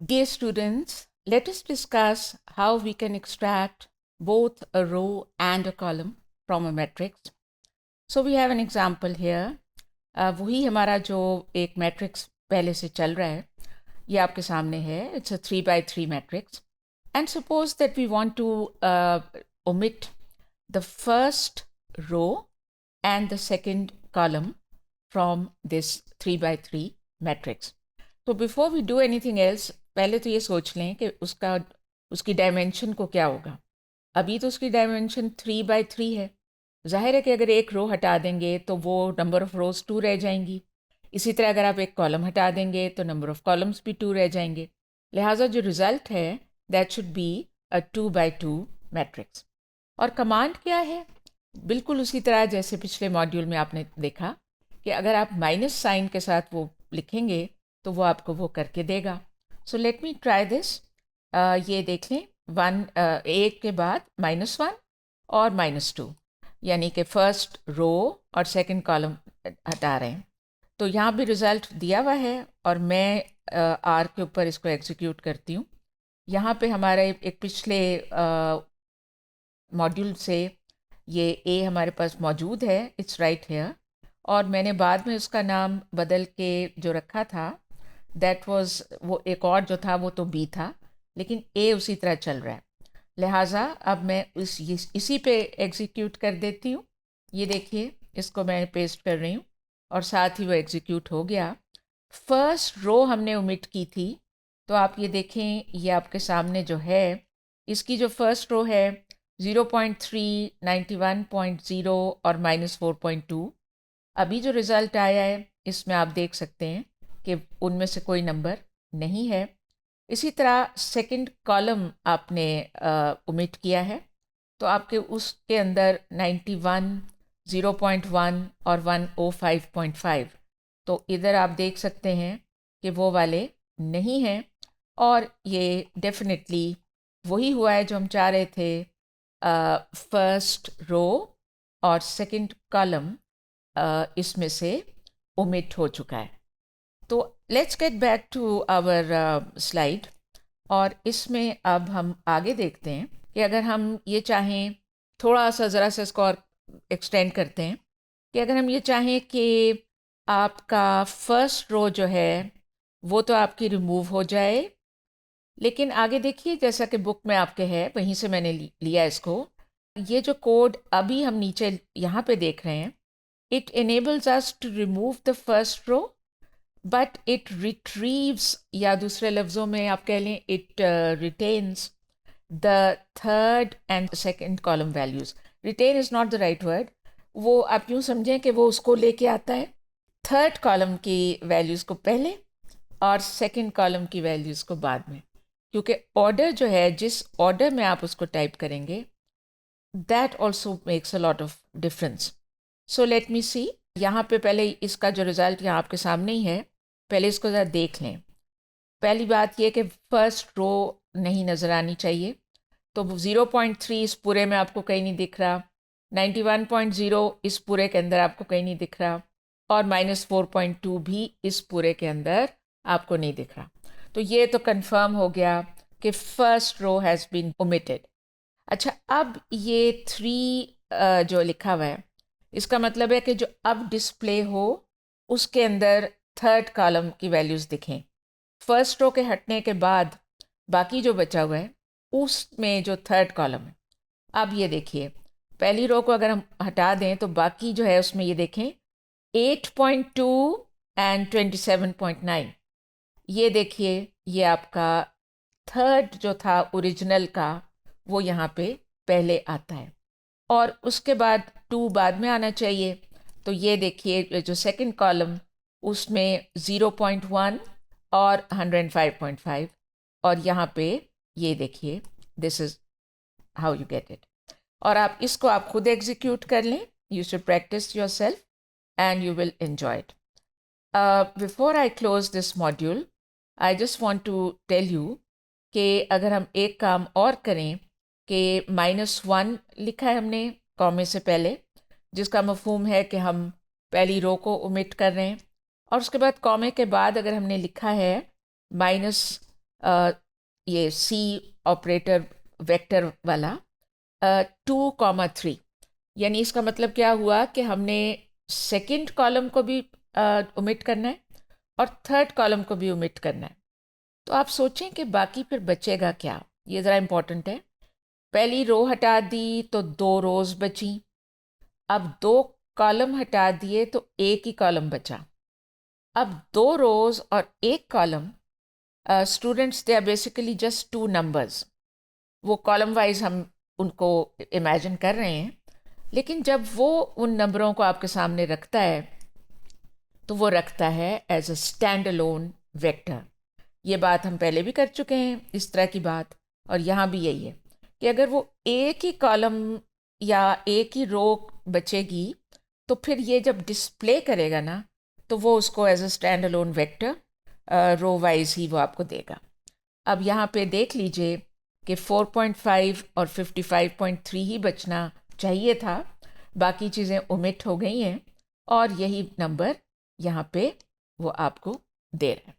Dear students, let us discuss how we can extract both a row and a column from a matrix. So we have an example here. वही हमारा जो एक matrix पहले से चल रहा है ये आपके सामने है. It's a 3 by 3 matrix. And suppose that we want to omit the first row and the second column from this 3 by 3 matrix. So before we do anything else, पहले तो ये सोच लें कि उसकी डायमेंशन को क्या होगा. अभी तो उसकी डायमेंशन 3 by 3 है. जाहिर है कि अगर एक रो हटा देंगे तो वो नंबर ऑफ़ रोज़ 2 रह जाएंगी. इसी तरह अगर आप एक कॉलम हटा देंगे तो नंबर ऑफ़ कॉलम्स भी 2 रह जाएंगे. लिहाजा जो रिज़ल्ट है that should be a 2 by 2 matrix. और कमांड क्या है? बिल्कुल उसी तरह जैसे पिछले मॉड्यूल में आपने देखा कि अगर आप माइनस साइन के साथ वो लिखेंगे तो वो आपको वो करके देगा. सो लेट मी ट्राई दिस. ये देख लें 1 के बाद -1 और -2 यानी कि फर्स्ट रो और सेकंड कॉलम हटा रहे हैं. तो यहाँ भी रिज़ल्ट दिया हुआ है और मैं आर के ऊपर इसको एग्जीक्यूट करती हूँ. यहाँ पे हमारे एक पिछले मॉड्यूल से ये ए हमारे पास मौजूद है. It's right here. और मैंने बाद में उसका नाम बदल के जो रखा था दैट वाज वो एक और जो था वो तो बी था, लेकिन ए उसी तरह चल रहा है. लिहाजा अब मैं इसी पे एग्जीक्यूट कर देती हूँ. ये देखिए इसको मैं पेस्ट कर रही हूँ और साथ ही वो एग्जीक्यूट हो गया. फर्स्ट रो हमने ओमिट की थी तो आप ये देखें ये आपके सामने जो है इसकी जो फर्स्ट रो है 0.3, 91.0 और -4.2. अभी जो रिज़ल्ट आया है इसमें आप देख सकते हैं कि उनमें से कोई नंबर नहीं है. इसी तरह सेकंड कॉलम आपने ओमिट किया है तो आपके उसके अंदर 91, 0.1 और 105.5. तो इधर आप देख सकते हैं कि वो वाले नहीं हैं और ये डेफिनेटली वही हुआ है जो हम चाह रहे थे. फर्स्ट रो और सेकंड कॉलम इसमें से ओमिट हो चुका है. तो let's get back to our slide और इसमें अब हम आगे देखते हैं कि अगर हम ये चाहें थोड़ा सा ज़रा सा इसको और एक्सटेंड करते हैं कि अगर हम ये चाहें कि आपका फर्स्ट रो जो है वो तो आपकी रिमूव हो जाए, लेकिन आगे देखिए जैसा कि बुक में आपके है वहीं से मैंने लिया इसको. ये जो कोड अभी हम नीचे यहाँ पे देख रहे हैं it enables us to remove the first row but it retrieves या दूसरे लफ्ज़ों में आप कह लें it retains the third and second column values. retain is not the right word. वो आप यूँ समझें कि वो उसको लेके आता है थर्ड कॉलम की वैल्यूज़ को पहले और सेकंड कॉलम की वैल्यूज़ को बाद में, क्योंकि ऑर्डर जो है जिस ऑर्डर में आप उसको टाइप करेंगे that also makes a lot of difference. So let me see. यहाँ पे पहले इसका जो रिज़ल्ट यहाँ आपके सामने ही है, पहले इसको ज़रा देख लें. पहली बात ये कि फ़र्स्ट रो नहीं नज़र आनी चाहिए. तो 0.3 इस पूरे में आपको कहीं नहीं दिख रहा, 91.0 इस पूरे के अंदर आपको कहीं नहीं दिख रहा और -4.2 भी इस पूरे के अंदर आपको नहीं दिख रहा. तो ये तो कंफर्म हो गया कि first row has been omitted. अच्छा, अब ये 3 जो लिखा हुआ है इसका मतलब है कि जो अब डिस्प्ले हो उसके अंदर थर्ड कॉलम की वैल्यूज़ दिखें. फर्स्ट रो के हटने के बाद बाकी जो बचा हुआ है उसमें जो थर्ड कॉलम है, अब ये देखिए पहली रो को अगर हम हटा दें तो बाकी जो है उसमें ये देखें 8.2 एंड 27.9. ये देखिए ये आपका थर्ड जो था ओरिजिनल का वो यहाँ पे पहले आता है और उसके बाद 2 बाद में आना चाहिए. तो ये देखिए जो सेकंड कॉलम उसमें 0.1 और 105.5 और यहाँ पे ये देखिए this is how you get it. और आप इसको आप खुद एग्जीक्यूट कर लें. You should practise yourself and you will enjoy it. Before I close this module I just want to tell you कि अगर हम एक काम और करें कि -1 लिखा है हमने कॉमे से पहले, जिसका मफहूम है कि हम पहली रो को ओमिट कर रहे हैं, और उसके बाद कॉमे के बाद अगर हमने लिखा है ये सी ऑपरेटर वेक्टर वाला 2,3, यानी इसका मतलब क्या हुआ कि हमने सेकंड कॉलम को भी ओमिट करना है और थर्ड कॉलम को भी ओमिट करना है। तो आप सोचें कि बाकी फिर बचेगा क्या, ये ज़रा इम्पोर्टेंट है। पहली रो हटा दी तो 2 रोज़ बची, अब 2 कॉलम हटा दिए तो एक ही कॉलम बचा। अब 2 रोज़ और एक column, students they are basically just 2 numbers. वो कॉलम वाइज हम उनको इमेजिन कर रहे हैं, लेकिन जब वो उन नंबरों को आपके सामने रखता है तो वो रखता है as a stand alone vector. ये बात हम पहले भी कर चुके हैं, इस तरह की बात, और यहाँ भी यही है कि अगर वो एक ही कॉलम या एक ही रो बचेगी तो फिर ये जब डिस्प्ले करेगा ना तो वो उसको as a stand alone vector row wise ही वो आपको देगा। अब यहाँ पे देख लीजिए कि 4.5 और 55.3 ही बचना चाहिए था, बाकी चीज़ें ओमिट हो गई हैं और यही नंबर यहाँ पे वो आपको दे रहा है।